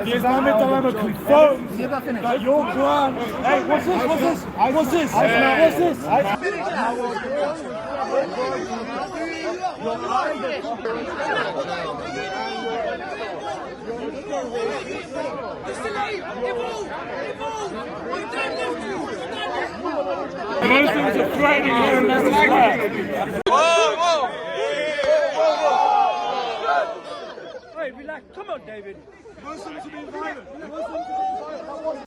The Islamic dilemma confirms that your Quran. Hey, what's this? What's this? What's this? What's this? Muslims are threatening here in Leicester Square. Hey, relax. Come on, David. Muslims are being violent.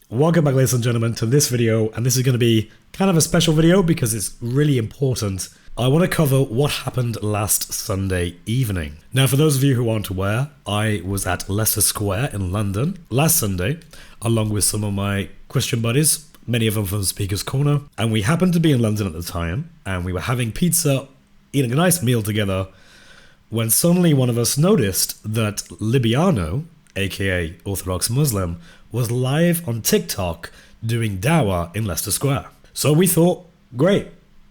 Welcome back, ladies and gentlemen, to this video, and this is going to be kind of a special video because it's really important. I want to cover what happened last Sunday evening. Now, for those of you who aren't aware, I was at Leicester Square in London last Sunday, along with some of my Christian buddies, many of them from Speaker's Corner, and we happened to be in London at the time, and we were having pizza, eating a nice meal together, when suddenly one of us noticed that Libiano, aka Orthodox Muslim, was live on TikTok doing Dawah in Leicester Square. So we thought, great,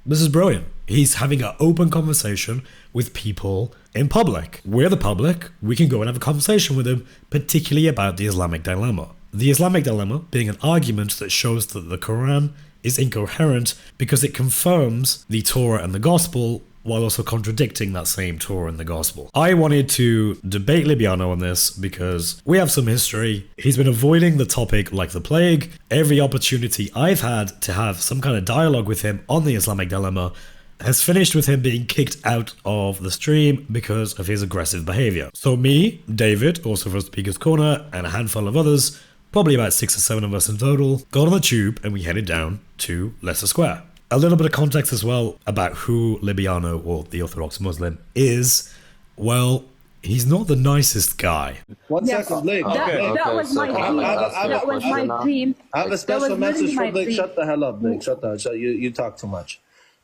this is brilliant. He's having an open conversation with people in public. We're the public, we can go and have a conversation with him, particularly about the Islamic dilemma. The Islamic dilemma being an argument that shows that the Quran is incoherent because it confirms the Torah and the Gospel while also contradicting that same Torah and the Gospel. I wanted to debate Libiano on this because we have some history. He's been avoiding the topic like the plague. Every opportunity I've had to have some kind of dialogue with him on the Islamic dilemma has finished with him being kicked out of the stream because of his aggressive behavior. So me, David, also from Speaker's Corner, and a handful of others, probably about 6 or 7 of us in total, got on the tube and we headed down to Leicester Square. A little bit of context as well about who Libiano, or the Orthodox Muslim, is. Well, he's not the nicest guy. One second, Blake. That was my dream. That was my dream. I have a special message for Blake. Shut the hell up, Blake. Shut the hell. You talk too much.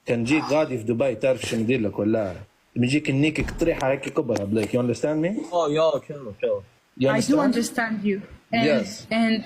كان جيك غادي في دبي تعرف شو ندير لك ولا بيجيك النيك قطريحة هيك كبرها Blake. You understand me? Oh, yeah, kill. I do understand you. And, yes. And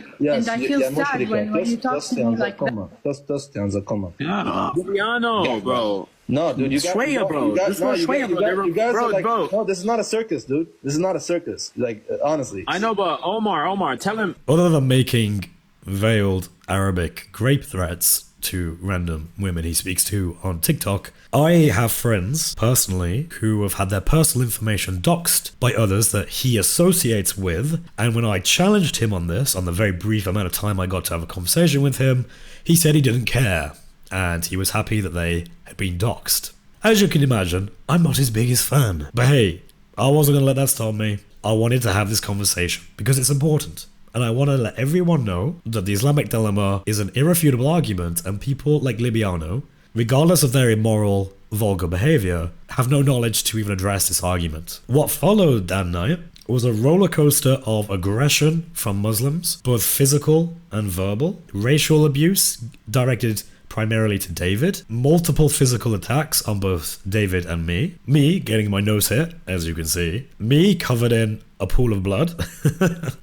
I feel sad when you talk to me like that. Just come. Yeah. Libiano, bro. No, dude, you guys, bro. You guys are like, no, this is not a circus, dude. This is not a circus. Like, honestly. I know, but Omar, tell him. Other than making veiled Arabic rape threats to random women he speaks to on TikTok, I have friends, personally, who have had their personal information doxed by others that he associates with, and when I challenged him on this, on the very brief amount of time I got to have a conversation with him, he said he didn't care, and he was happy that they had been doxed. As you can imagine, I'm not his biggest fan, but hey, I wasn't going to let that stop me. I wanted to have this conversation, because it's important. And I want to let everyone know that the Islamic dilemma is an irrefutable argument, and people like Libiano, regardless of their immoral, vulgar behavior, have no knowledge to even address this argument. What followed that night was a roller coaster of aggression from Muslims, both physical and verbal, racial abuse directed primarily to David, multiple physical attacks on both David and me getting my nose hit, as you can see, me covered in a pool of blood,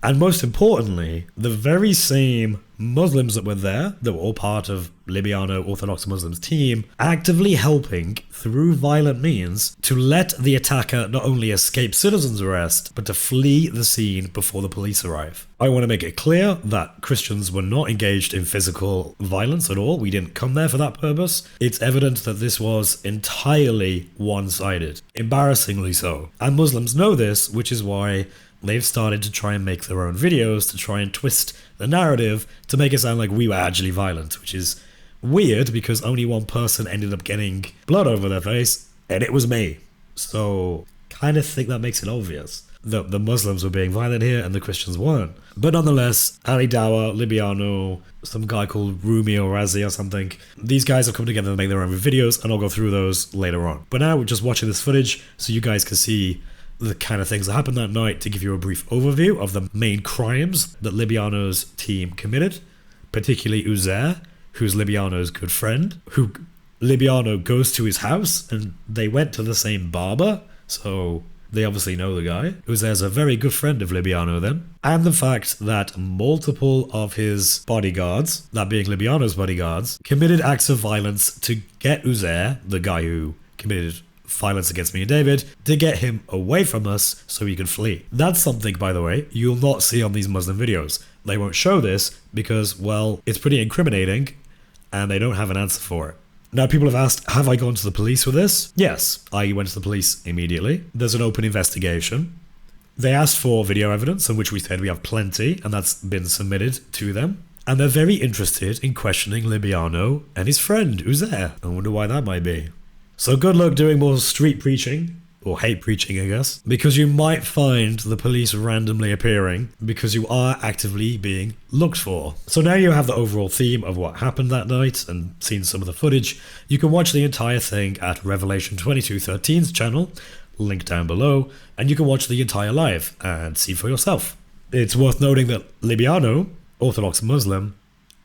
and most importantly, the very same Muslims that were there, that were all part of Libiano Orthodox Muslims team, actively helping through violent means to let the attacker not only escape citizen's arrest, but to flee the scene before the police arrive. I want to make it clear that Christians were not engaged in physical violence at all. We didn't come there for that purpose. It's evident that this was entirely one-sided, embarrassingly so. And Muslims know this, which is why they've started to try and make their own videos to try and twist the narrative to make it sound like we were actually violent, which is weird because only one person ended up getting blood over their face, and it was me. So, kind of think that makes it obvious that the Muslims were being violent here and the Christians weren't. But nonetheless, Ali Dawah, Libiano, some guy called Rumi or Razi or something, these guys have come together to make their own videos, and I'll go through those later on. But now we're just watching this footage so you guys can see the kind of things that happened that night to give you a brief overview of the main crimes that Libiano's team committed, particularly Uzair, who's Libiano's good friend, who Libiano goes to his house and they went to the same barber, so they obviously know the guy. Uzair's a very good friend of Libiano then. And the fact that multiple of his bodyguards, that being Libiano's bodyguards, committed acts of violence to get Uzair, the guy who committed violence against me and David to get him away from us so he can flee. That's something, by the way, you'll not see on these Muslim videos. They won't show this because, well, it's pretty incriminating and they don't have an answer for it. Now, people have asked, have I gone to the police with this? Yes, I went to the police immediately. There's an open investigation. They asked for video evidence, in which we said we have plenty, and that's been submitted to them. And they're very interested in questioning Libiano and his friend, Uzair. I wonder why that might be. So good luck doing more street preaching, or hate preaching, I guess, because you might find the police randomly appearing because you are actively being looked for. So now you have the overall theme of what happened that night and seen some of the footage. You can watch the entire thing at Revelation 2213's channel, link down below, and you can watch the entire live and see for yourself. It's worth noting that Libiano, Orthodox Muslim,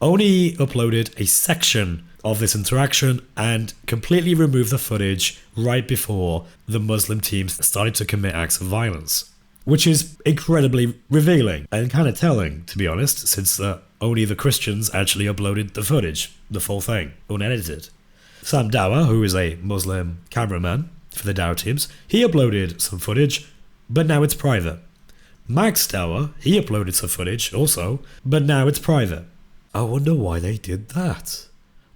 only uploaded a section of this interaction and completely removed the footage right before the Muslim teams started to commit acts of violence, which is incredibly revealing and kind of telling, to be honest, since only the Christians actually uploaded the footage, the full thing, unedited. Sam Dawah, who is a Muslim cameraman for the Dawah teams, he uploaded some footage, but now it's private. Max Dawah, he uploaded some footage also, but now it's private. I wonder why they did that.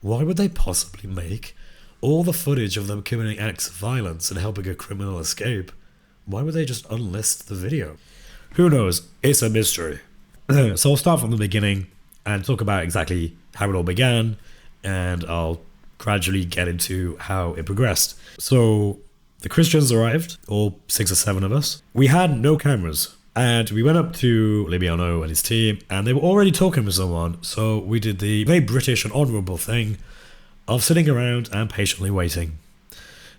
Why would they possibly make all the footage of them committing acts of violence and helping a criminal escape? Why would they just unlist the video? Who knows? It's a mystery. So I'll start from the beginning and talk about exactly how it all began, and I'll gradually get into how it progressed. So the Christians arrived, all 6 or 7 of us. We had no cameras. And we went up to Libiano and his team, and they were already talking with someone, so we did the very British and honourable thing of sitting around and patiently waiting.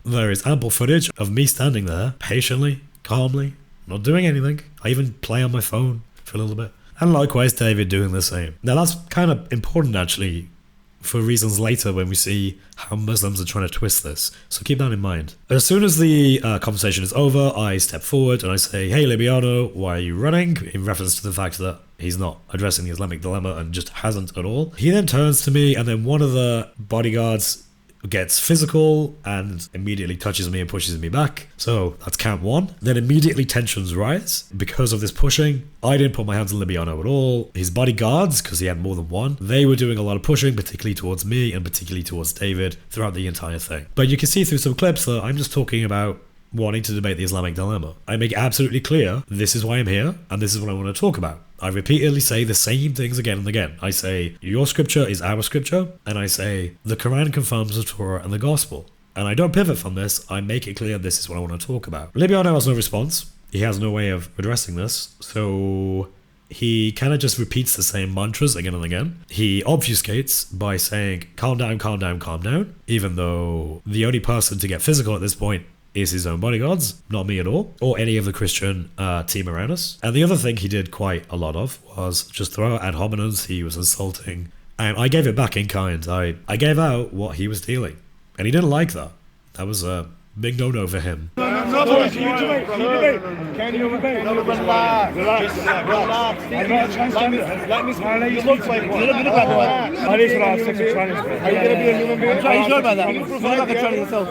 There is ample footage of me standing there, patiently, calmly, not doing anything. I even play on my phone for a little bit. And likewise, David doing the same. Now that's kind of important, actually, for reasons later when we see how Muslims are trying to twist this. So keep that in mind. As soon as the conversation is over, I step forward and I say, "Hey Libiano, why are you running?" In reference to the fact that he's not addressing the Islamic dilemma and just hasn't at all. He then turns to me, and then one of the bodyguards gets physical and immediately touches me and pushes me back. So that's count 1. Then immediately tensions rise because of this pushing. I didn't put my hands on Libiano at all. His bodyguards, because he had more than one, they were doing a lot of pushing, particularly towards me and particularly towards David throughout the entire thing. But you can see through some clips that I'm just talking about wanting to debate the Islamic dilemma. I make it absolutely clear this is why I'm here and this is what I want to talk about. I repeatedly say the same things again and again. I say, your scripture is our scripture, and I say, the Quran confirms the Torah and the Gospel. And I don't pivot from this, I make it clear this is what I want to talk about. Libiano has no response. He has no way of addressing this, so he kind of just repeats the same mantras again and again. He obfuscates by saying, calm down, calm down, calm down, even though the only person to get physical at this point is his own bodyguards, not me at all, or any of the Christian team around us. And the other thing he did quite a lot of was just throw out ad hominems. He was insulting, and I gave it back in kind. I gave out what he was dealing, and he didn't like that. That was a big no-no for him. Can you debate? Relax. I'm not a transgender. Let me speak. You look like one. I need to have sex with trannies. Are you going to be a human being? Are you sure about that? You look like a tranny yourself.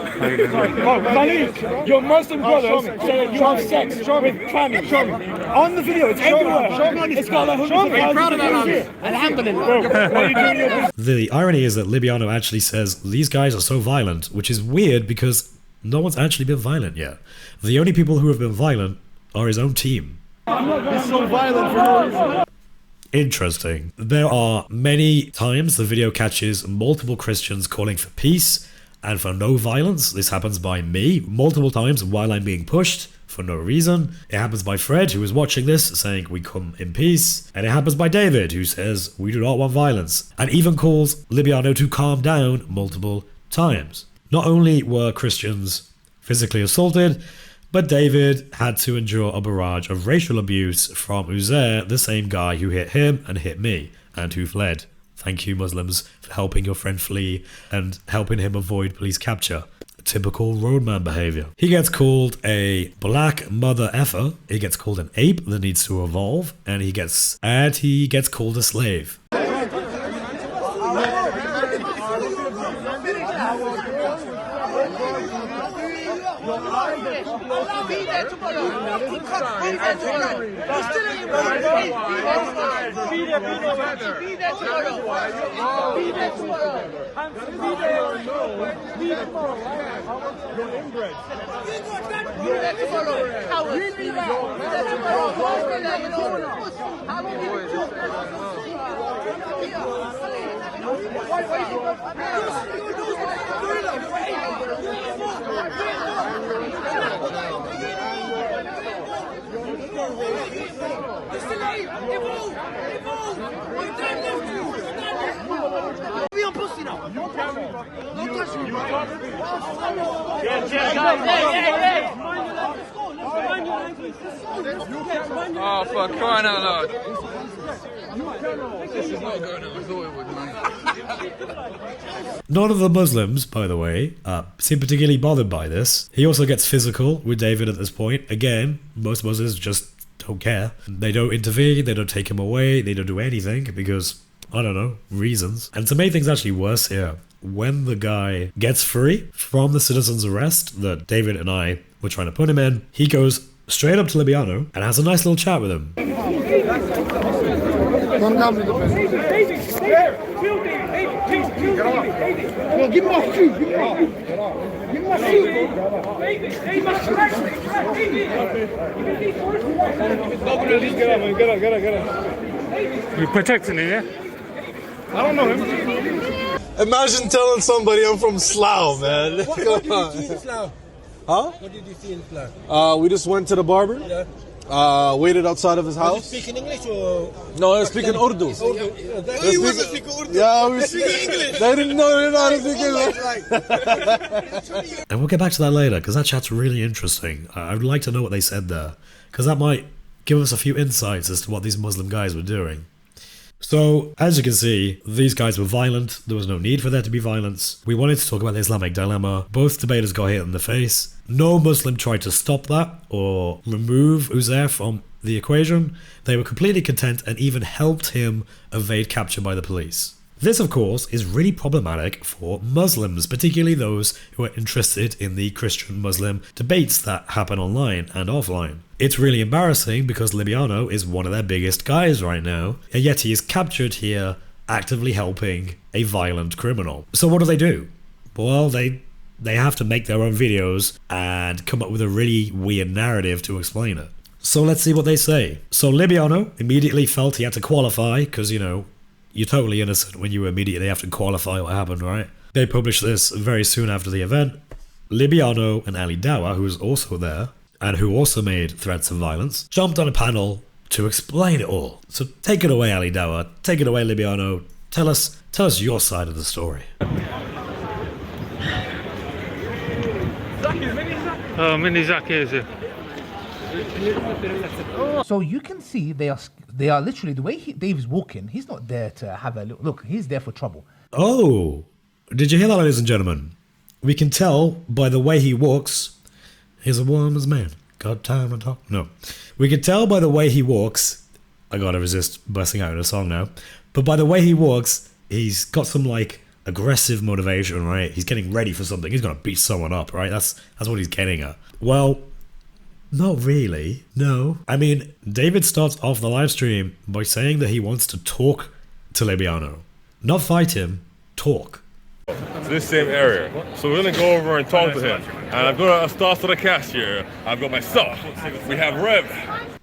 Khalid, your Muslim brothers say you have sex with trannies. Show me. On the video, it's everywhere. It's got like hundreds of thousands. Alhamdulillah. The irony is that Libiano actually says these guys are so violent, which is weird because no one's actually been violent yet. The only people who have been violent are his own team. He's so violent for no reason. Interesting. There are many times the video catches multiple Christians calling for peace and for no violence. This happens by me multiple times while I'm being pushed for no reason. It happens by Fred, who is watching this, saying we come in peace. And it happens by David, who says we do not want violence, and even calls Libiano to calm down multiple times. Not only were Christians physically assaulted, but David had to endure a barrage of racial abuse from Uzair, the same guy who hit him and hit me, and who fled. Thank you, Muslims, for helping your friend flee and helping him avoid police capture. Typical roadman behavior. He gets called a black mother effer, he gets called an ape that needs to evolve, and he gets called a slave. Oh, for crying out loud. This is not going on. I thought it would, man. None of the Muslims, by the way, seem particularly bothered by this. He also gets physical with David at this point. Again, most Muslims just don't care. They don't intervene, they don't take him away, they don't do anything because, I don't know, reasons. And to make things actually worse here, when the guy gets free from the citizen's arrest that David and I were trying to put him in, he goes straight up to Libiano and has a nice little chat with him. You're protecting him, yeah? I don't know him. Imagine telling somebody I'm from Slough, man. What did you see in Slough? Huh? What did you see in Slough? We just went to the barber. Yeah. Waited outside of his house. Was he speaking English or? No, I was speaking Urdu. He wasn't speaking Urdu. Yeah, we were speaking English. They didn't know how to speak English. And we'll get back to that later because that chat's really interesting. I would like to know what they said there because that might give us a few insights as to what these Muslim guys were doing. So, as you can see, these guys were violent. There was no need for there to be violence. We wanted to talk about the Islamic dilemma. Both debaters got hit in the face. No Muslim tried to stop that or remove Uzair from the equation. They were completely content and even helped him evade capture by the police. This, of course, is really problematic for Muslims, particularly those who are interested in the Christian-Muslim debates that happen online and offline. It's really embarrassing because Libiano is one of their biggest guys right now, and yet he is captured here actively helping a violent criminal. So what do? Well, they have to make their own videos and come up with a really weird narrative to explain it. So let's see what they say. So Libiano immediately felt he had to qualify because, you know, you're totally innocent when you immediately have to qualify what happened, right? They published this very soon after the event. Libiano and Ali Dawah, who was also there, and who also made threats of violence, jumped on a panel to explain it all. So take it away, Ali Dawah. Take it away, Libiano. Tell us your side of the story. Oh, Mini Zach is here. So you can see they are literally, the way Dave's walking, he's not there to have a look, he's there for trouble. Oh, did you hear that, ladies and gentlemen? We can tell by the way he walks, he's a woman's man. Got time to talk? No. We can tell by the way he walks, I gotta resist bursting out in a song now, but by the way he walks, he's got some like aggressive motivation, right? He's getting ready for something. He's gonna beat someone up, right? That's what he's getting at. Well, not really, no. I mean, David starts off the live stream by saying that he wants to talk to Libiano. Not fight him, talk. This same area. So we're gonna go over and talk to him. And I've got a start to the cast here. I've got myself. We have Rev.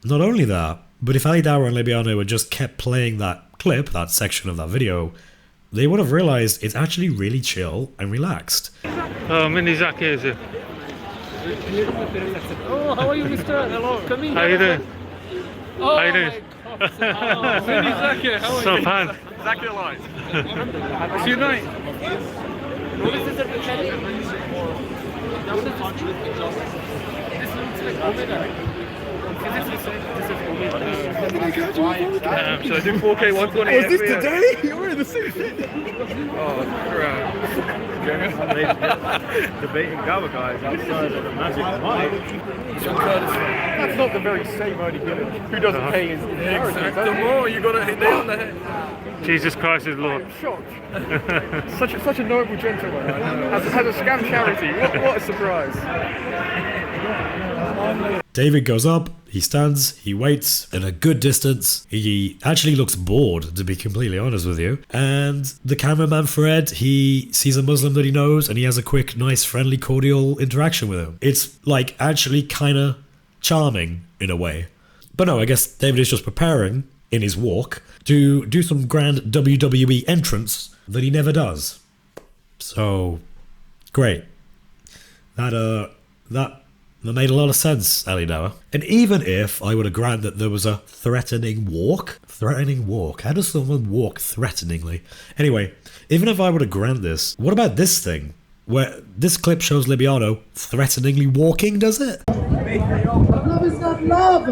Not only that, but if Ali Dawah and Libiano had just kept playing that clip, that section of that video, they would have realized it's actually really chill and relaxed. Oh, Mini Zach is here. Oh, how are you, mister? Hello. Come in. How you doing? Oh, How you doing? Mini Zach, how are So you? fun. Exactly alive. What's your name? Should I do 4K 120? Was this today? You were in the same thing. Oh, crap. Debating Dawah guys outside of the Magic That's not the very same only who doesn't pay his Exact. The more you gotta hit nail on the head. Jesus Christ is Lord. shocked. such a noble gentleman. Has a scam charity. What a surprise. David goes up, he stands, he waits at a good distance. He actually looks bored, to be completely honest with you. And the cameraman Fred, he sees a Muslim that he knows and he has a quick, nice, friendly, cordial interaction with him. It's like actually kind of charming in a way. But no, I guess David is just preparing in his walk to do some grand WWE entrance that he never does. So, great. That made a lot of sense, Ali Dawah. And even if I were to grant that there was a threatening walk, how does someone walk threateningly? Anyway, even if I were to grant this, what about this thing? Where this clip shows Libiano threateningly walking, does it? Love is not love.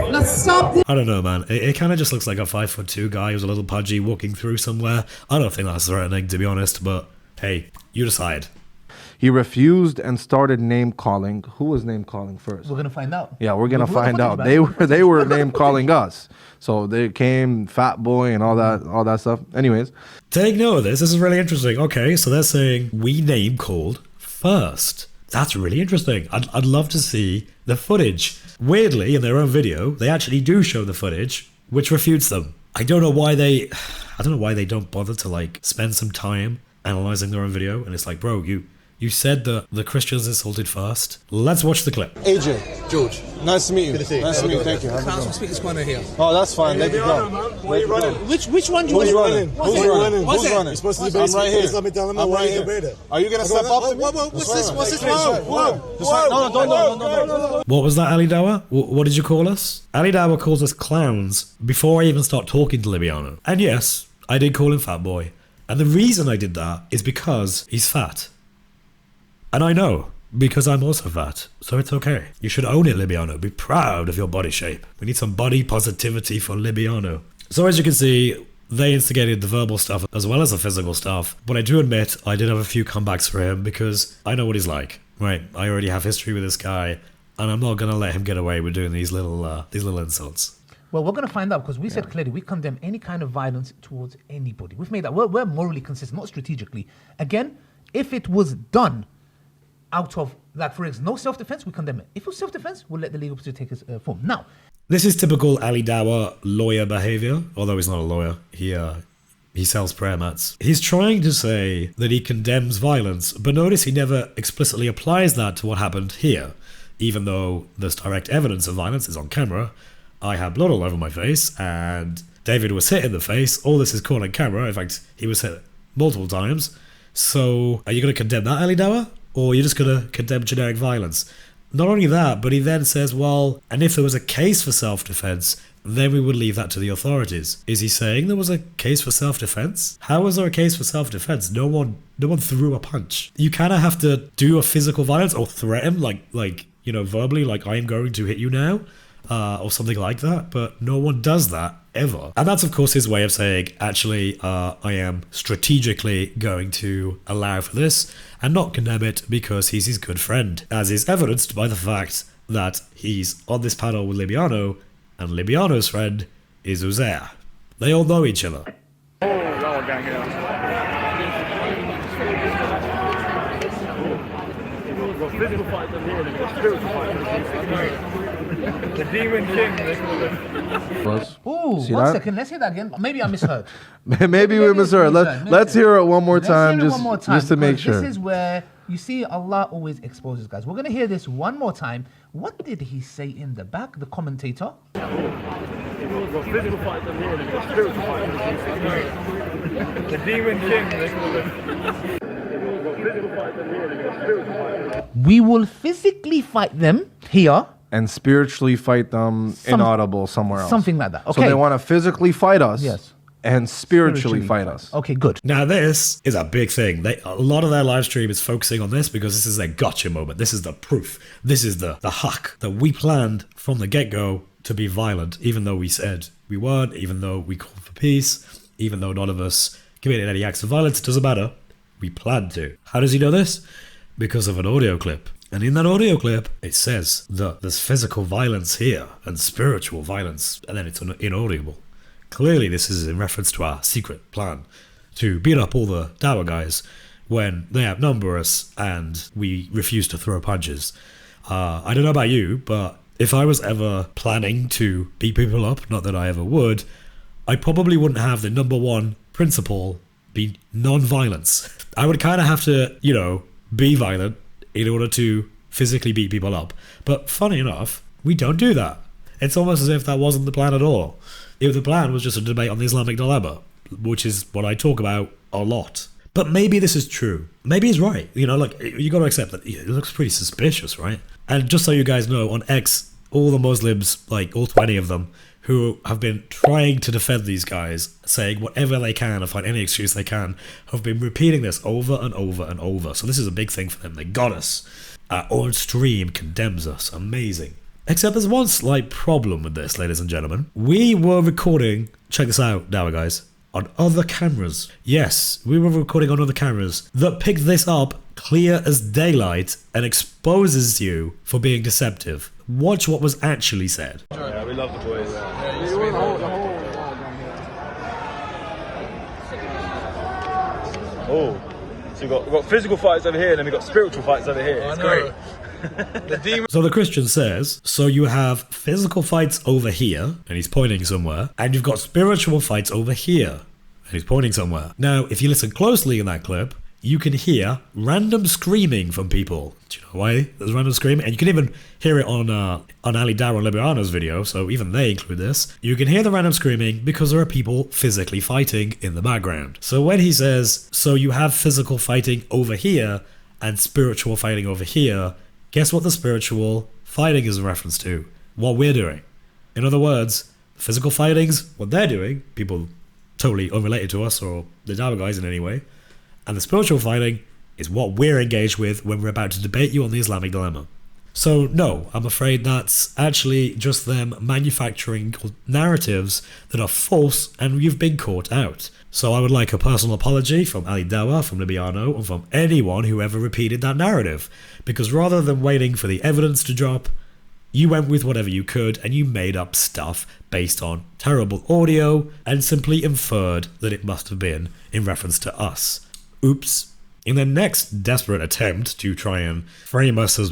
Let's stop this. I don't know, man. It kind of just looks like a 5'2" guy who's a little pudgy walking through somewhere. I don't think that's threatening, to be honest, but hey, you decide. He refused and started name calling. Who was name calling first? We're gonna find out. Yeah, we're gonna find out. They were name calling us. So they came Fat Boy and all that stuff. Anyways, take note of this. This is really interesting. Okay, so they're saying we name called first. That's really interesting. I'd love to see the footage. Weirdly, in their own video, they actually do show the footage, which refutes them. I don't know why they don't bother to like spend some time analyzing their own video. And it's like, bro, you said that the Christians insulted first. Let's watch the clip. AJ. George. Nice to meet you. Good to see you. Nice to meet you. Thank you. Council speaker's corner here. Oh, that's fine. Let you go. Where you running? Which one do you Who's want? running? Who's running? Who's running? You're supposed to be I'm right here. I'm right here. Are you gonna step up to me? What's this? What's this? No, don't. What was that, Ali Dawah? What did you call us? Ali Dawah calls us clowns before I even start talking to Libiano. And yes, I did call him Fat Boy. And the reason I did that is because he's fat. And I know, because I'm also fat, so it's okay. You should own it, Libiano. Be proud of your body shape. We need some body positivity for Libiano. So as you can see, they instigated the verbal stuff as well as the physical stuff. But I do admit, I did have a few comebacks for him because I know what he's like. Right, I already have history with this guy, and I'm not going to let him get away with doing these little insults. Well, we're going to find out because we said clearly we condemn any kind of violence towards anybody. We've made that. We're morally consistent, not strategically. Again, if it was done out of, like, for example, no self-defense, we condemn it. If it was self-defense, we'll let the legal procedure take its form. Now, this is typical Ali Dawah lawyer behavior, although he's not a lawyer. He sells prayer mats. He's trying to say that he condemns violence, but notice he never explicitly applies that to what happened here. Even though there's direct evidence of violence, is on camera, I had blood all over my face, and David was hit in the face. All this is caught on camera. In fact, he was hit multiple times. So, are you going to condemn that, Ali Dawah? Or you're just going to condemn generic violence? Not only that, but he then says, well, and if there was a case for self-defense, then we would leave that to the authorities. Is he saying there was a case for self-defense? How was there a case for self-defense? No one threw a punch. You kind of have to do a physical violence or threaten, like you know, verbally, like I am going to hit you now, or something like that. But no one does that ever. And that's, of course, his way of saying, actually, I am strategically going to allow for this and not condemn it because he's his good friend, as is evidenced by the fact that he's on this panel with Libiano, and Libiano's friend is Uzair. They all know each other. The Demon King, they call it. Ooh, See one that? second. Let's hear that again. Maybe I misheard. Maybe we misheard. Let's hear it one more time, just to make sure. This is where you see Allah always exposes guys. We're gonna hear this one more time. What did he say in the back? The commentator. The Demon King, they call it. We will physically fight them here. And spiritually fight them inaudible somewhere else. Something like that. Okay. So they want to physically fight us. Yes. And spiritually fight us. Okay, good. Now this is a big thing. A lot of their live stream is focusing on this because this is their gotcha moment. This is the proof. This is the hack that we planned from the get-go to be violent, even though we said we weren't, even though we called for peace, even though none of us committed any acts of violence. It doesn't matter. We planned to. How does he know this? Because of an audio clip. And in that audio clip, it says that there's physical violence here and spiritual violence, and then it's inaudible. Clearly, this is in reference to our secret plan to beat up all the Dawah guys, when they outnumber us and we refuse to throw punches. I don't know about you, but if I was ever planning to beat people up, not that I ever would, I probably wouldn't have the number one principle be non-violence. I would kind of have to, you know, be violent in order to physically beat people up. But funny enough, we don't do that. It's almost as if that wasn't the plan at all. If the plan was just a debate on the Islamic dilemma, which is what I talk about a lot. But maybe this is true. Maybe he's right. You know, like, you got to accept that it looks pretty suspicious, right? And just so you guys know, on X, all the Muslims, like all 20 of them, who have been trying to defend these guys, saying whatever they can and find any excuse they can, have been repeating this over and over and over. So this is a big thing for them. They got us. On stream condemns us. Amazing. Except there's one slight problem with this, ladies and gentlemen. We were recording, check this out now, guys, on other cameras. Yes, we were recording on other cameras that picked this up clear as daylight and exposes you for being deceptive. Watch what was actually said. Yeah, we love the boys. Oh, so we've got physical fights over here and then we've got spiritual fights over here. It's great. So the Christian says, so you have physical fights over here, and he's pointing somewhere, and you've got spiritual fights over here, and he's pointing somewhere. Now, if you listen closely in that clip, you can hear random screaming from people. Do you know why there's random screaming? And you can even hear it on Ali Dawah and Libiano's video, so even they include this. You can hear the random screaming because there are people physically fighting in the background. So when he says, so you have physical fighting over here and spiritual fighting over here, guess what the spiritual fighting is a reference to? What we're doing. In other words, physical fighting's what they're doing, people totally unrelated to us or the Dawah guys in any way. And the spiritual fighting is what we're engaged with when we're about to debate you on the Islamic dilemma. So no, I'm afraid that's actually just them manufacturing narratives that are false and you've been caught out. So I would like a personal apology from Ali Dawah, from Libiano, and from anyone who ever repeated that narrative. Because rather than waiting for the evidence to drop, you went with whatever you could and you made up stuff based on terrible audio and simply inferred that it must have been in reference to us. Oops. In their next desperate attempt to try and frame us as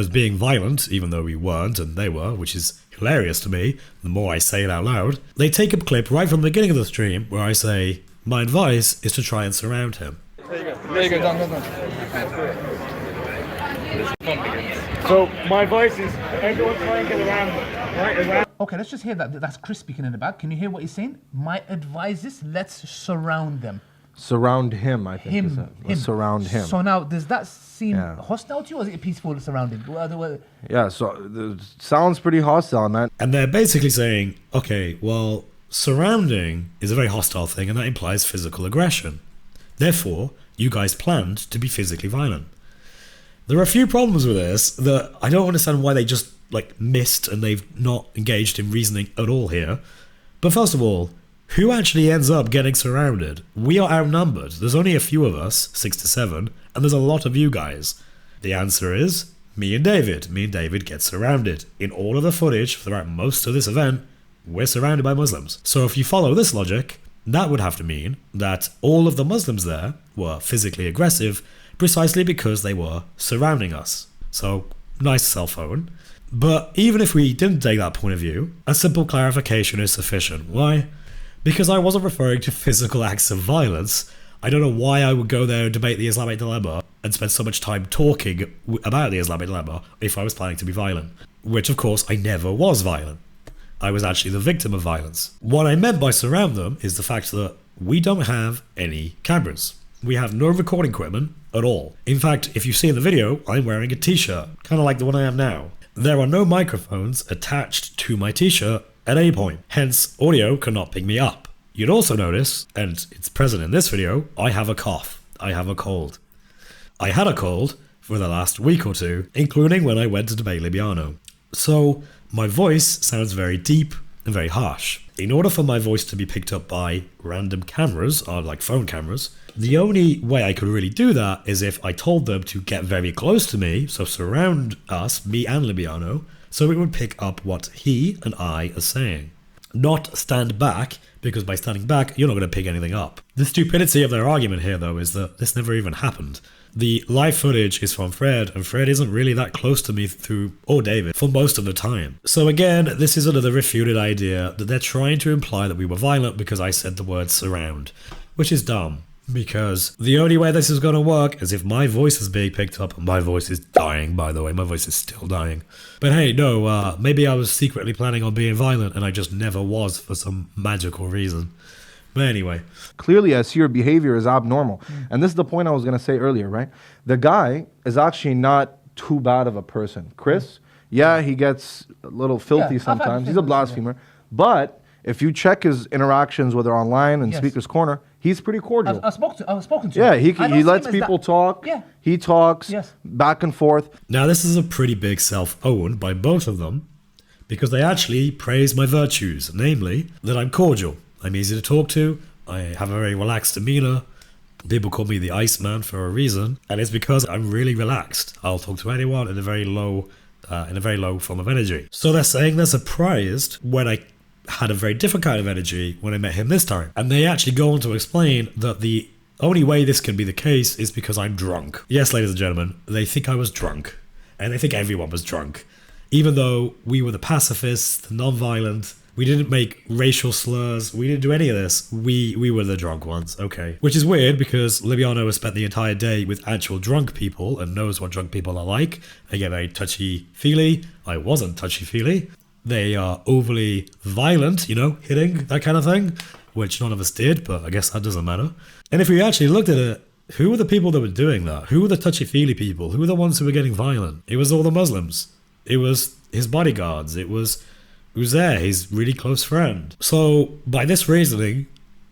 being violent, even though we weren't and they were, which is hilarious to me, the more I say it out loud, they take a clip right from the beginning of the stream where I say, my advice is to try and surround him. There you go, done. So my advice is everyone try and get around. Okay, let's just hear that. That's Chris speaking in the back. Can you hear what he's saying? My advice is let's surround them. Surround him, I think. Him. Surround him. So now, does that seem hostile to you, or is it a peaceful surrounding? Yeah, so it sounds pretty hostile, man. And they're basically saying, okay, well, surrounding is a very hostile thing, and that implies physical aggression. Therefore, you guys planned to be physically violent. There are a few problems with this that I don't understand why they just missed and they've not engaged in reasoning at all here. But first of all, who actually ends up getting surrounded? We are outnumbered. There's only a few of us, 6 to 7, and there's a lot of you guys. The answer is me and David. Me and David get surrounded. In all of the footage throughout most of this event, we're surrounded by Muslims. So if you follow this logic, that would have to mean that all of the Muslims there were physically aggressive precisely because they were surrounding us. So, nice cell phone. But even if we didn't take that point of view, a simple clarification is sufficient. Why? Because I wasn't referring to physical acts of violence. I don't know why I would go there and debate the Islamic dilemma and spend so much time talking about the Islamic dilemma if I was planning to be violent. Which, of course, I never was violent. I was actually the victim of violence. What I meant by surround them is the fact that we don't have any cameras. We have no recording equipment at all. In fact, if you see in the video, I'm wearing a t-shirt, kind of like the one I have now. There are no microphones attached to my t-shirt at any point, hence audio cannot pick me up. You'd also notice, and it's present in this video, I have a cough. I have a cold. I had a cold for the last week or two, including when I went to debate Libiano. So my voice sounds very deep and very harsh. In order for my voice to be picked up by random cameras, or like phone cameras, the only way I could really do that is if I told them to get very close to me, so surround us, me and Libiano, so it would pick up what he and I are saying. not stand back, because by standing back, you're not going to pick anything up. The stupidity of their argument here, though, is that this never even happened. The live footage is from Fred, and Fred isn't really that close to me or David, for most of the time. So again, this is another refuted idea that they're trying to imply that we were violent because I said the word surround, which is dumb. Because the only way this is going to work is if my voice is being picked up, and my voice is dying, by the way, my voice is still dying. But hey, no, maybe I was secretly planning on being violent and I just never was for some magical reason. But anyway. Clearly, I see your behavior is abnormal. And this is the point I was going to say earlier, right? The guy is actually not too bad of a person. Chris, yeah, he gets a little filthy sometimes. He's a blasphemer. But if you check his interactions, whether online and Speaker's Corner, he's pretty cordial. I've spoken to him. Yeah, he lets people talk. Yeah. He talks back and forth. Now, this is a pretty big self-own by both of them, because they actually praise my virtues, namely that I'm cordial. I'm easy to talk to. I have a very relaxed demeanor. People call me the Iceman for a reason, and it's because I'm really relaxed. I'll talk to anyone in a very low form of energy. So they're saying they're surprised when I had a very different kind of energy when I met him this time. And they actually go on to explain that the only way this can be the case is because I'm drunk. Yes, ladies and gentlemen, they think I was drunk. And they think everyone was drunk. Even though we were the pacifists, the non-violent, we didn't make racial slurs, we didn't do any of this. We were the drunk ones, okay. Which is weird because Libiano has spent the entire day with actual drunk people and knows what drunk people are like. They get very touchy-feely. I wasn't touchy-feely. They are overly violent, hitting, that kind of thing, which none of us did, but I guess that doesn't matter. And if we actually looked at it, who were the people that were doing that? Who were the touchy-feely people? Who were the ones who were getting violent? It was all the Muslims. It was his bodyguards. It was Uzair, his really close friend. So, by this reasoning,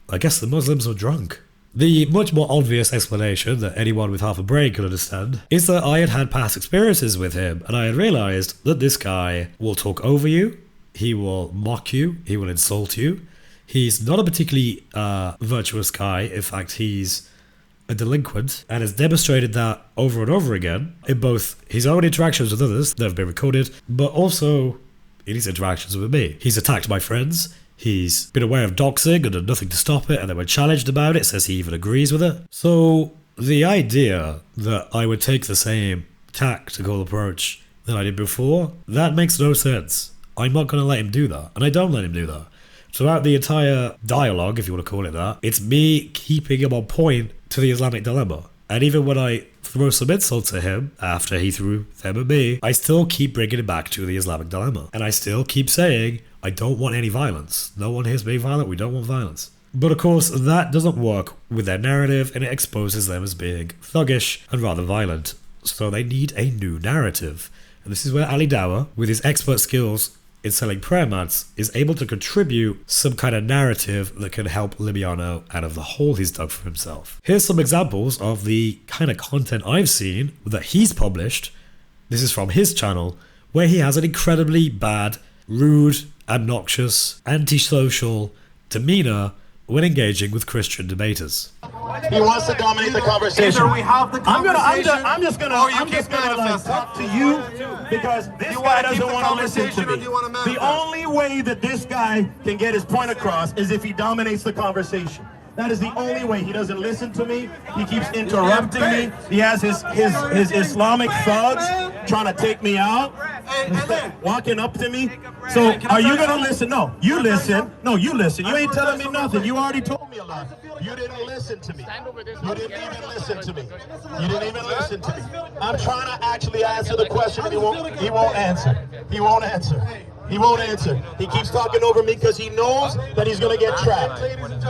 I guess the Muslims were drunk. The much more obvious explanation that anyone with half a brain could understand is that I had had past experiences with him, and I had realized that this guy will talk over you, he will mock you, he will insult you. He's not a particularly virtuous guy. In fact, he's a delinquent, and has demonstrated that over and over again in both his own interactions with others that have been recorded, but also in his interactions with me. He's attacked my friends. He's been aware of doxing and done nothing to stop it, and then when challenged about it, says he even agrees with it. So the idea that I would take the same tactical approach that I did before, that makes no sense. I'm not going to let him do that, and I don't let him do that. Throughout the entire dialogue, if you want to call it that, it's me keeping him on point to the Islamic dilemma. And even when I throw some insults at him, after he threw them at me, I still keep bringing it back to the Islamic dilemma. And I still keep saying, I don't want any violence. No one here is being violent, we don't want violence. But of course, that doesn't work with their narrative, and it exposes them as being thuggish and rather violent. So they need a new narrative. And this is where Ali Dawah, with his expert skills in selling prayer mats, is able to contribute some kind of narrative that can help Libiano out of the hole he's dug for himself. Here's some examples of the kind of content I've seen that he's published. This is from his channel, where he has an incredibly bad, rude, obnoxious, antisocial demeanor when engaging with Christian debaters. He wants to dominate the conversation. Either we have the conversation, I'm just gonna talk to you because this guy doesn't want to listen to me. The only way that this guy can get his point across is if he dominates the conversation. That is the only way. He doesn't listen to me. He keeps interrupting me. He has his Islamic thugs trying to take me out, walking up to me. So are you gonna listen? No, you listen. No, you listen. You ain't telling me nothing. You already told me a lot. You didn't listen to me. You didn't even listen to me. You didn't even listen to me. I'm trying to actually answer the question, and he won't answer. He won't answer. He won't answer. He keeps talking over me because he knows that he's going to get trapped.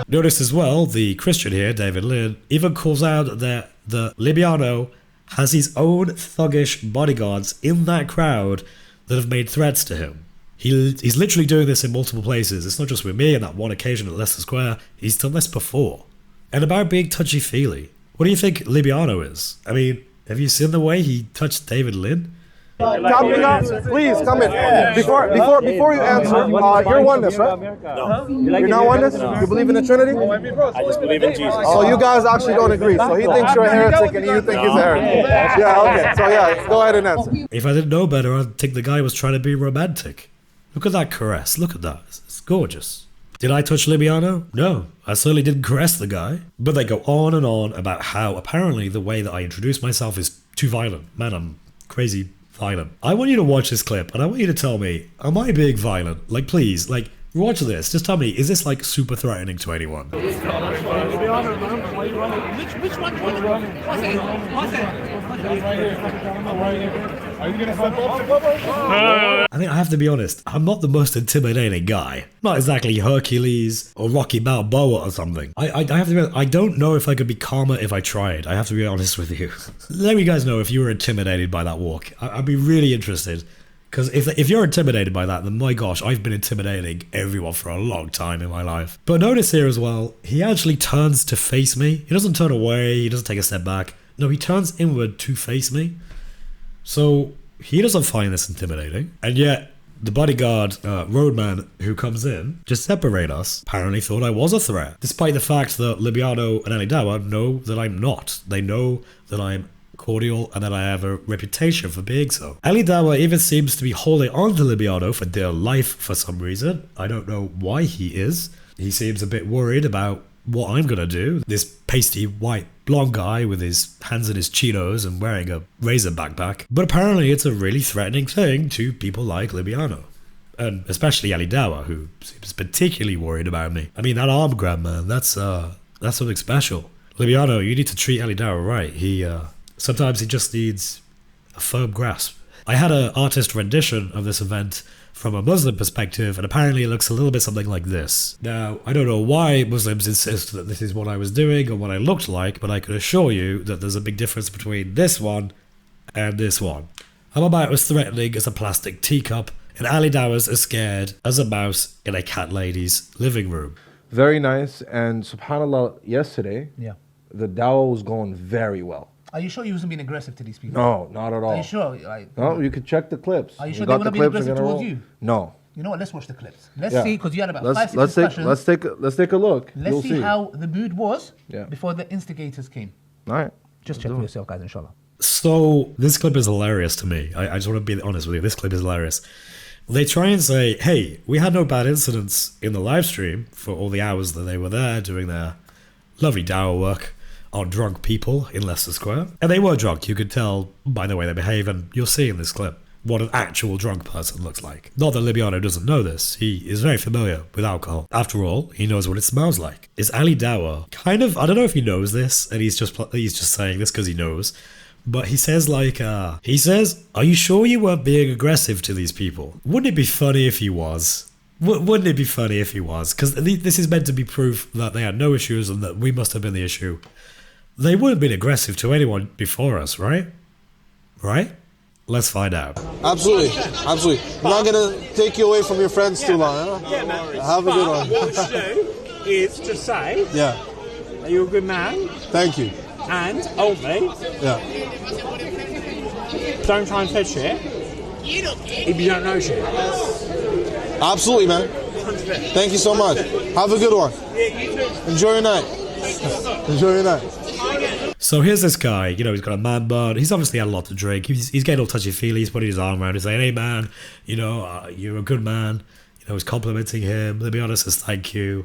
Notice as well, the Christian here, David Lynn, even calls out that the Libiano has his own thuggish bodyguards in that crowd that have made threats to him. He's literally doing this in multiple places. It's not just with me on that one occasion at Leicester Square. He's done this before. And about being touchy-feely, what do you think Libiano is? I mean, have you seen the way he touched David Lynn? Please come in. Before you answer, you're oneness, right? No. You're not oneness? You believe in the Trinity? I just believe in Jesus. So you guys actually don't agree. So he thinks you're a heretic and you think he's a heretic. Yeah, okay. So yeah, go ahead and answer. If I didn't know better, I'd think the guy was trying to be romantic. Look at that caress. Look at that. It's gorgeous. Did I touch Libiano? No, I certainly didn't caress the guy. But they go on and on about how apparently the way that I introduce myself is too violent. Man, I'm crazy violent. I want you to watch this clip and I want you to tell me, am I being violent? Like, please, like, watch this. Just tell me, is this like super threatening to anyone? Which one? Are you gonna step up? I mean, I have to be honest, I'm not the most intimidating guy. Not exactly Hercules or Rocky Balboa or something. I have to be honest, I don't know if I could be calmer if I tried. I have to be honest with you. Let me guys know if you were intimidated by that walk. I'd be really interested. Because if you're intimidated by that, then my gosh, I've been intimidating everyone for a long time in my life. But notice here as well, he actually turns to face me. He doesn't turn away, he doesn't take a step back. No, he turns inward to face me. So he doesn't find this intimidating. And yet, the bodyguard, roadman who comes in, just separate us, apparently thought I was a threat. Despite the fact that Libiano and Ali Dawah know that I'm not. They know that I'm cordial and that I have a reputation for being so. Ali Dawah even seems to be holding on to Libiano for dear life for some reason. I don't know why he is. He seems a bit worried about what I'm gonna do. This pasty white blonde guy with his hands in his chinos and wearing a razor backpack. But apparently it's a really threatening thing to people like Libiano. And especially Ali Dawah, who seems particularly worried about me. I mean, that arm grab, man, that's something special. Libiano, you need to treat Ali Dawah right. Sometimes he just needs a firm grasp. I had an artist rendition of this event from a Muslim perspective, and apparently it looks a little bit something like this. Now, I don't know why Muslims insist that this is what I was doing or what I looked like, but I can assure you that there's a big difference between this one and this one. I'm about as threatening as a plastic teacup, and Ali Dawah's as scared as a mouse in a cat lady's living room. Very nice, and subhanAllah, yesterday, the dawah was going very well. Are you sure you wasn't being aggressive to these people? No, not at all. Are you sure? No, you could check the clips. Are you sure they were not being aggressive towards you? No. You know what? Let's watch the clips. Let's see, because you had about 5-6 discussions. Let's take a look. Let's see how the mood was before the instigators came. All right. Just check for yourself, guys, inshallah. So, this clip is hilarious to me. I just want to be honest with you. This clip is hilarious. They try and say, hey, we had no bad incidents in the live stream for all the hours that they were there doing their lovely dawah work on drunk people in Leicester Square. And they were drunk, you could tell by the way they behave, and you'll see in this clip what an actual drunk person looks like. Not that Libiano doesn't know this, he is very familiar with alcohol. After all, he knows what it smells like. Is Ali Dawah kind of, I don't know if he knows this, and he's just saying this because he knows, but he says like, are you sure you weren't being aggressive to these people? Wouldn't it be funny if he was? Wouldn't it be funny if he was? Because this is meant to be proof that they had no issues and that we must have been the issue. They wouldn't have been aggressive to anyone before us, right? Right? Let's find out. Absolutely. Absolutely. We're not going to take you away from your friends too long. Huh? Yeah, man. Have a good one. What we should do is to say, are you a good man? Thank you. And, ultimately, don't try and fetch shit if you don't know shit. Absolutely, man. 100%. Thank you so much. Have a good one. Yeah, you too. Enjoy your night. Enjoy your night. So here's this guy, you know, he's got a man bun. He's obviously had a lot to drink. He's getting all touchy-feely. He's putting his arm around. He's saying, hey, man, you know, you're a good man. You know, he's complimenting him. Libiano says thank you.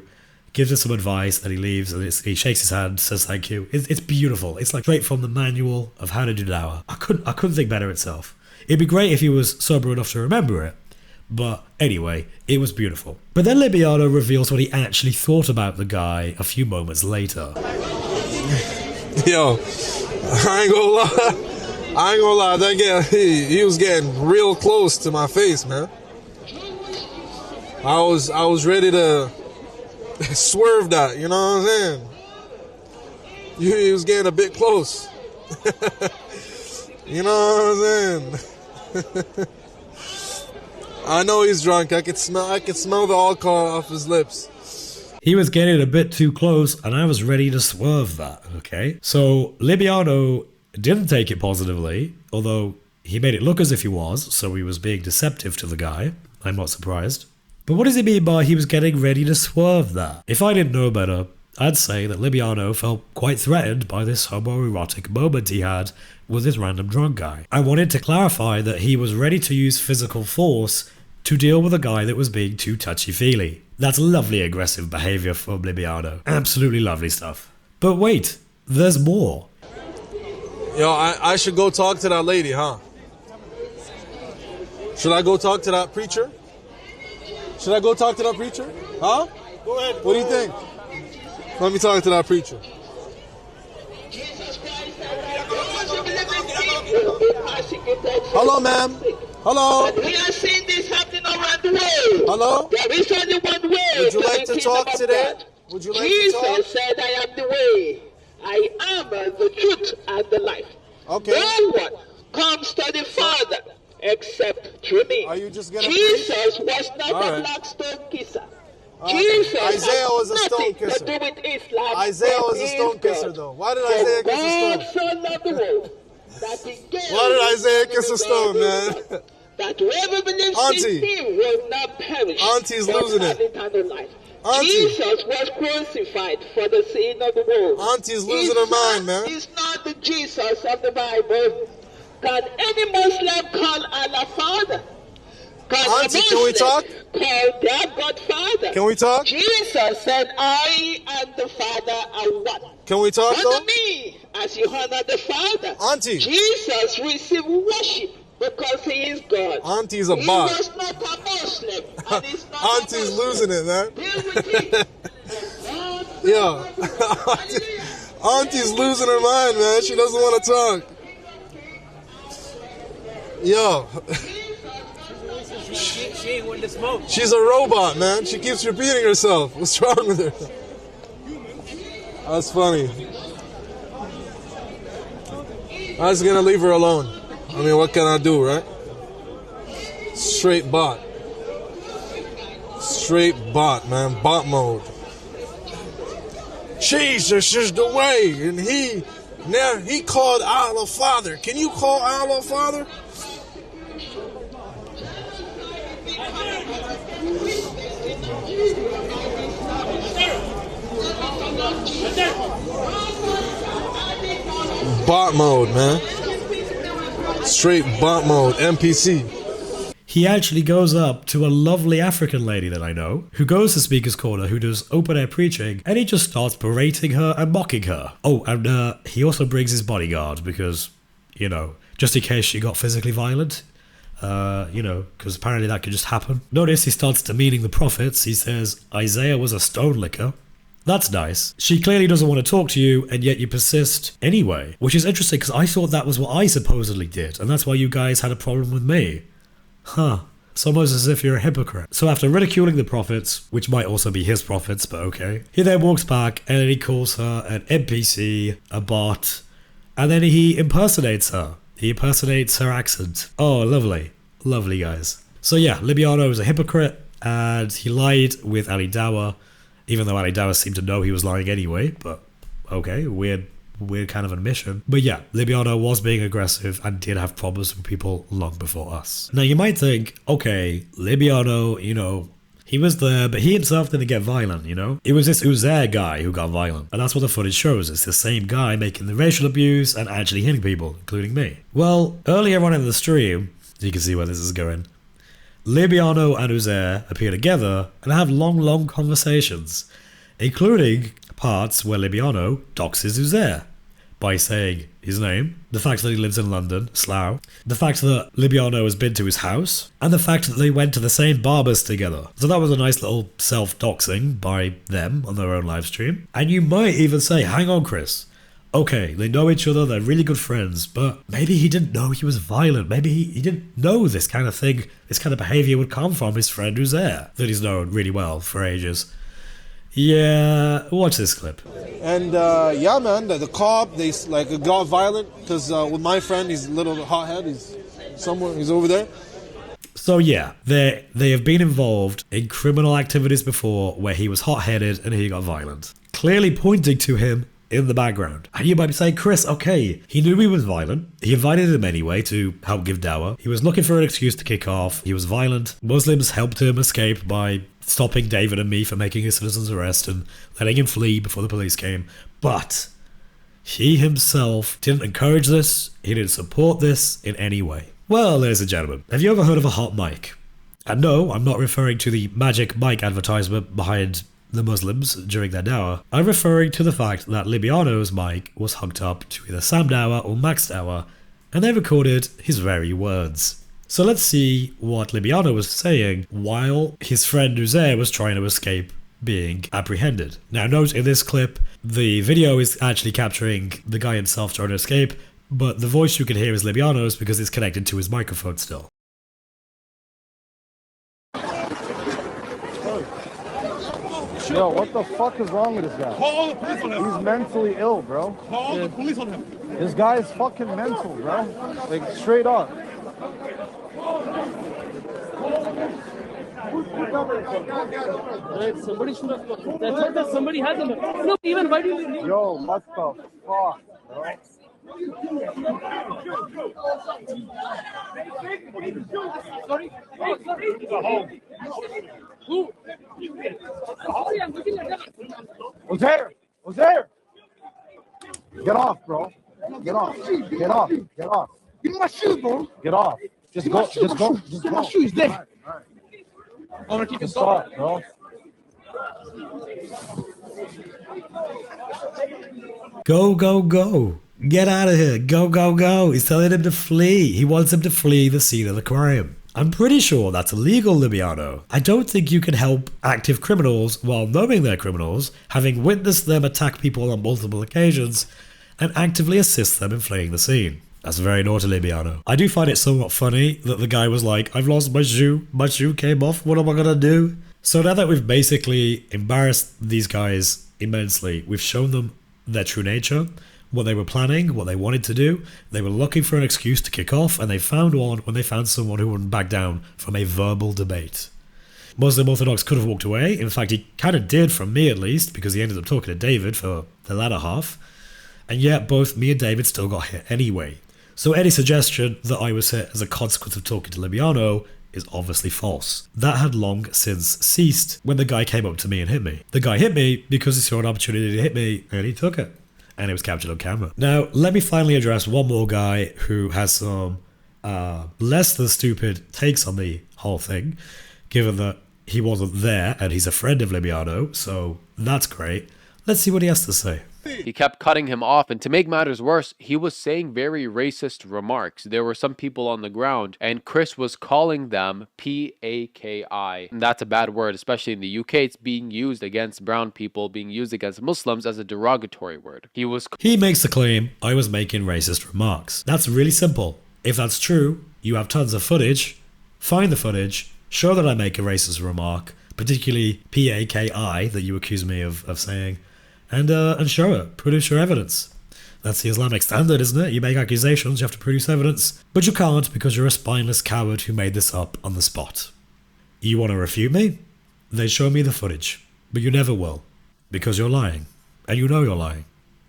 Gives him some advice. Then he leaves. And he shakes his hand, says thank you. It's beautiful. It's like straight from the manual of how to do dawah. I couldn't think better itself. It'd be great if he was sober enough to remember it. But anyway, it was beautiful. But then Libiano reveals what he actually thought about the guy a few moments later. Yo, I ain't gonna lie. That guy, he was getting real close to my face, man. I was ready to swerve that, you know what I'm saying? He was getting a bit close. You know what I'm saying? I know he's drunk. I could smell the alcohol off his lips. He was getting a bit too close, and I was ready to swerve that, okay? So, Libiano didn't take it positively, although he made it look as if he was, so he was being deceptive to the guy. I'm not surprised. But what does he mean by he was getting ready to swerve that? If I didn't know better, I'd say that Libiano felt quite threatened by this homoerotic moment he had with this random drunk guy. I wanted to clarify that he was ready to use physical force to deal with a guy that was being too touchy-feely. That's lovely aggressive behavior from Libiano. Absolutely lovely stuff. But wait, there's more. Yo, I should go talk to that lady, huh? Should I go talk to that preacher? Should I go talk to that preacher? Huh? Go ahead. What do you think? Let me talk to that preacher. Hello, ma'am. Hello. We are seeing this happening around the world. Hello. There is only one way. Would you like to talk today? Would you like to talk? Jesus said, I am the way. I am the truth and the life. Okay. No one comes to the Father except through me. Are you just gonna Jesus preach? was not All a right. black stone kisser. Jesus Isaiah has was a stone nothing kisser. to do with Islam. Isaiah but was a stone is kisser, God. though. Why did For Isaiah kiss a God stone? so loved the world that he gave Why did Isaiah kiss a his stone, only man? Son, that whoever believes Auntie. in him will not perish. Auntie's but losing have it. eternal life. Auntie. Jesus was crucified for the sin of the world. Auntie's losing her mind, man. He's not the Jesus of the Bible. Can any Muslim call Allah Father? Can Auntie, can we talk? Call their Godfather? Can we talk? Jesus said, I and the Father are one. Can we talk, though? Honor me as you honor the Father. Auntie. Jesus received worship because he is God. Auntie's a He bot. was not a Muslim. And he's not Auntie's a Muslim. losing it, man. Deal with him. Yo. Auntie's losing her mind, man. She doesn't want to talk. Yo. She ain't one to smoke. She's a robot, man. She keeps repeating herself. What's wrong with her? That's funny. I'm just gonna leave her alone. I mean, what can I do, right? Straight bot. Straight bot, man. Bot mode. Jesus is the way, and he called Allah Father. Can you call Allah Father? Bot mode, man. Straight bot mode, NPC. He actually goes up to a lovely African lady that I know, who goes to Speaker's Corner, who does open-air preaching, and he just starts berating her and mocking her. Oh, and he also brings his bodyguard, because, you know, just in case she got physically violent. You know, because apparently that could just happen. Notice he starts demeaning the prophets. He says, Isaiah was a stone licker. That's nice. She clearly doesn't want to talk to you, and yet you persist anyway. Which is interesting, because I thought that was what I supposedly did, and that's why you guys had a problem with me. Huh. It's almost as if you're a hypocrite. So after ridiculing the prophets, which might also be his prophets, but okay, he then walks back, and he calls her an NPC, a bot, and then he impersonates her. He impersonates her accent. Oh, lovely. Lovely, guys. So yeah, Libiano is a hypocrite, and he lied with Ali Dawah, even though Ali Dawah seemed to know he was lying anyway, but okay, weird kind of admission. But yeah, Libiano was being aggressive and did have problems with people long before us. Now you might think, okay, Libiano, you know, he was there, but he himself didn't get violent, you know? It was this Uzair guy who got violent, and that's what the footage shows. It's the same guy making the racial abuse and actually hitting people, including me. Well, earlier on in the stream, you can see where this is going, Libiano and Uzair appear together and have long conversations, including parts where Libiano doxes Uzair by saying his name, the fact that he lives in London, Slough, the fact that Libiano has been to his house, and the fact that they went to the same barbers together. So that was a nice little self-doxing by them on their own live stream. And you might even say, hang on, Chris. Okay, they know each other, they're really good friends, but maybe he didn't know he was violent. Maybe he didn't know this kind of thing, this kind of behavior would come from his friend Uzair, that he's known really well for ages. Yeah, watch this clip. And yeah, man, the cop, they like got violent because with my friend, he's a little hothead. He's somewhere, he's over there. So yeah, they have been involved in criminal activities before where he was hot-headed and he got violent, clearly pointing to him in the background. And you might be saying, Chris, okay, he knew he was violent. He invited him anyway to help give dawah. He was looking for an excuse to kick off. He was violent. Muslims helped him escape by stopping David and me from making a citizen's arrest and letting him flee before the police came. But he himself didn't encourage this. He didn't support this in any way. Well, ladies and gentlemen, have you ever heard of a hot mic? And no, I'm not referring to the magic mic advertisement behind the Muslims during their Dawah. I'm referring to the fact that Libiano's mic was hooked up to either Sam Dawah or Max Dawah, and they recorded his very words. So let's see what Libiano was saying while his friend Uzair was trying to escape being apprehended. Now note in this clip, the video is actually capturing the guy himself trying to escape, but the voice you can hear is Libiano's because it's connected to his microphone still. Yo, what the fuck is wrong with this guy? Call the police on him. He's mentally ill, bro. Call the police on him. This guy is fucking mental, bro. Like, straight up. Somebody should have. That's what somebody has him. Look, even why do you? Yo, what the fuck, bro? Sorry. Who? Sorry, I'm looking at that. Who's there? Who's there? Get off, bro. Get off. Get off. Get off. Give me my shoes, bro. Get off. Just go. Just go. Just Get go. my shoes there. I want to keep it Stop, bro. Go, go, go. Get out of here. Go, go, go. He's telling him to flee. He wants him to flee the scene of the crime. I'm pretty sure that's illegal, Libiano. I don't think you can help active criminals while knowing they're criminals, having witnessed them attack people on multiple occasions, and actively assist them in fleeing the scene. That's very naughty, Libiano. I do find it somewhat funny that the guy was like, I've lost my shoe came off, what am I gonna do? So now that we've basically embarrassed these guys immensely, we've shown them their true nature, what they were planning, what they wanted to do. They were looking for an excuse to kick off, and they found one when they found someone who wouldn't back down from a verbal debate. Muslim Orthodox could have walked away. In fact, he kind of did, from me at least, because he ended up talking to David for the latter half. And yet, both me and David still got hit anyway. So any suggestion that I was hit as a consequence of talking to Libiano is obviously false. That had long since ceased when the guy came up to me and hit me. The guy hit me because he saw an opportunity to hit me, and he took it. And it was captured on camera. Now, let me finally address one more guy who has some less than stupid takes on the whole thing, given that he wasn't there and he's a friend of Libiano, so that's great. Let's see what he has to say. He kept cutting him off, and to make matters worse, he was saying very racist remarks. There were some people on the ground, and Chris was calling them P-A-K-I. And that's a bad word, especially in the UK. It's being used against brown people, being used against Muslims as a derogatory word. He makes the claim, I was making racist remarks. That's really simple. If that's true, you have tons of footage. Find the footage, show that I make a racist remark, particularly P-A-K-I that you accuse me of saying, and show it. Produce your evidence. That's the Islamic standard, isn't it? You make accusations, you have to produce evidence. But you can't because you're a spineless coward who made this up on the spot. You want to refute me? Then show me the footage. But you never will. Because you're lying. And you know you're lying.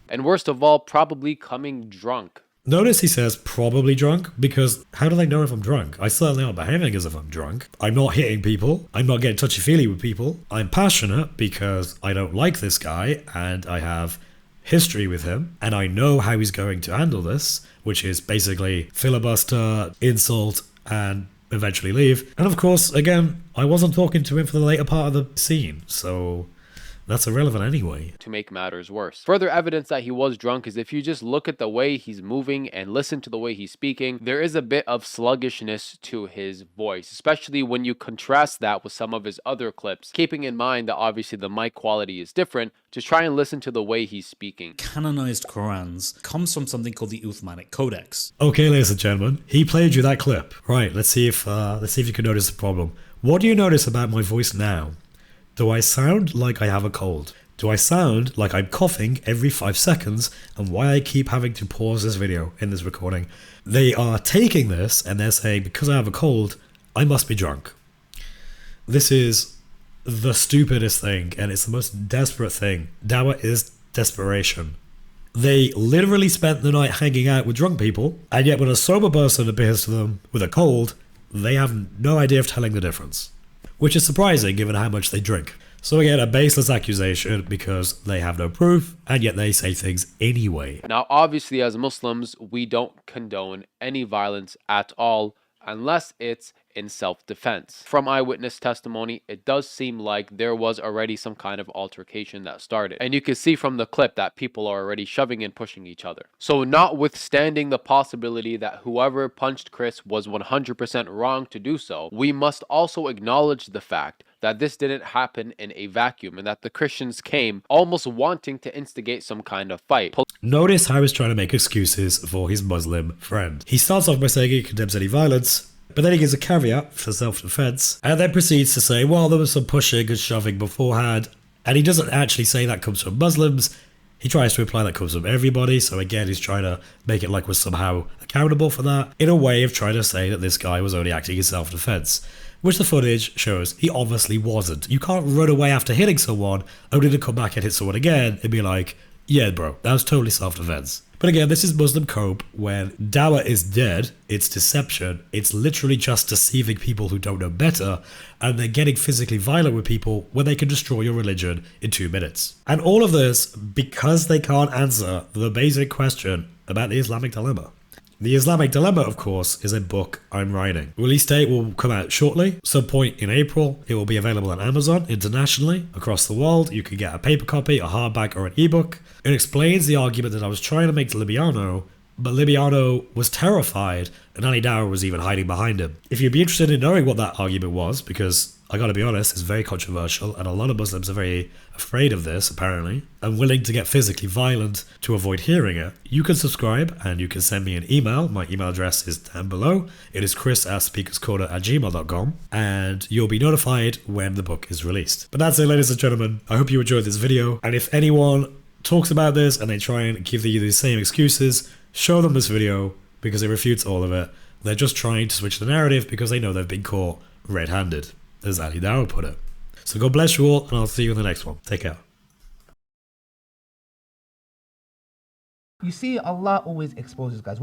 And worst of all, probably coming drunk. Notice he says probably drunk, because how do they know if I'm drunk? I certainly aren't behaving as if I'm drunk. I'm not hitting people. I'm not getting touchy-feely with people. I'm passionate because I don't like this guy and I have history with him and I know how he's going to handle this, which is basically filibuster, insult, and eventually leave. And of course, again, I wasn't talking to him for the later part of the scene, so that's irrelevant anyway. To make matters worse. Further evidence that he was drunk is if you just look at the way he's moving and listen to the way he's speaking, there is a bit of sluggishness to his voice, especially when you contrast that with some of his other clips, keeping in mind that obviously the mic quality is different. Just try and listen to the way he's speaking. Canonized Qurans comes from something called the Uthmanic Codex. Okay, ladies and gentlemen, he played you that clip. Right, let's see if you can notice the problem. What do you notice about my voice now? Do I sound like I have a cold? Do I sound like I'm coughing every 5 seconds, and why I keep having to pause this video in this recording? They are taking this and they're saying, because I have a cold, I must be drunk. This is the stupidest thing, and it's the most desperate thing. Dawah is desperation. They literally spent the night hanging out with drunk people, and yet when a sober person appears to them with a cold, they have no idea of telling the difference. Which is surprising given how much they drink. So again, a baseless accusation because they have no proof, and yet they say things anyway. Now obviously as Muslims, we don't condone any violence at all, unless it's in self-defense. From eyewitness testimony, it does seem like there was already some kind of altercation that started. And you can see from the clip that people are already shoving and pushing each other. So notwithstanding the possibility that whoever punched Chris was 100% wrong to do so, we must also acknowledge the fact that this didn't happen in a vacuum and that the Christians came almost wanting to instigate some kind of fight. Notice how he's trying to make excuses for his Muslim friend. He starts off by saying he condemns any violence, but then he gives a caveat for self-defense, and then proceeds to say, well, there was some pushing and shoving beforehand, and he doesn't actually say that comes from Muslims. He tries to imply that comes from everybody, so again, he's trying to make it like we're somehow accountable for that, in a way of trying to say that this guy was only acting in self-defense, which the footage shows he obviously wasn't. You can't run away after hitting someone, only to come back and hit someone again and be like, yeah, bro, that was totally self-defense. But again, this is Muslim cope. When Dawah is dead, it's deception. It's literally just deceiving people who don't know better, and they're getting physically violent with people when they can destroy your religion in 2 minutes. And all of this because they can't answer the basic question about the Islamic dilemma. The Islamic Dilemma, of course, is a book I'm writing. Release date will come out shortly, some point in April. It will be available on Amazon internationally, across the world. You can get a paper copy, a hardback, or an ebook. It explains the argument that I was trying to make to Libiano, but Libiano was terrified, and Ali Dawah was even hiding behind him. If you'd be interested in knowing what that argument was, because I gotta be honest, it's very controversial, and a lot of Muslims are very afraid of this, apparently, and willing to get physically violent to avoid hearing it, you can subscribe, and you can send me an email. My email address is down below. It is chris@speakerscorner@gmail.com, and you'll be notified when the book is released. But that's it, ladies and gentlemen. I hope you enjoyed this video, and if anyone talks about this and they try and give you the same excuses, show them this video, because it refutes all of it. They're just trying to switch the narrative because they know they've been caught red-handed, as Ali Dawah put it. So God bless you all, and I'll see you in the next one. Take care. You see, Allah always exposes guys.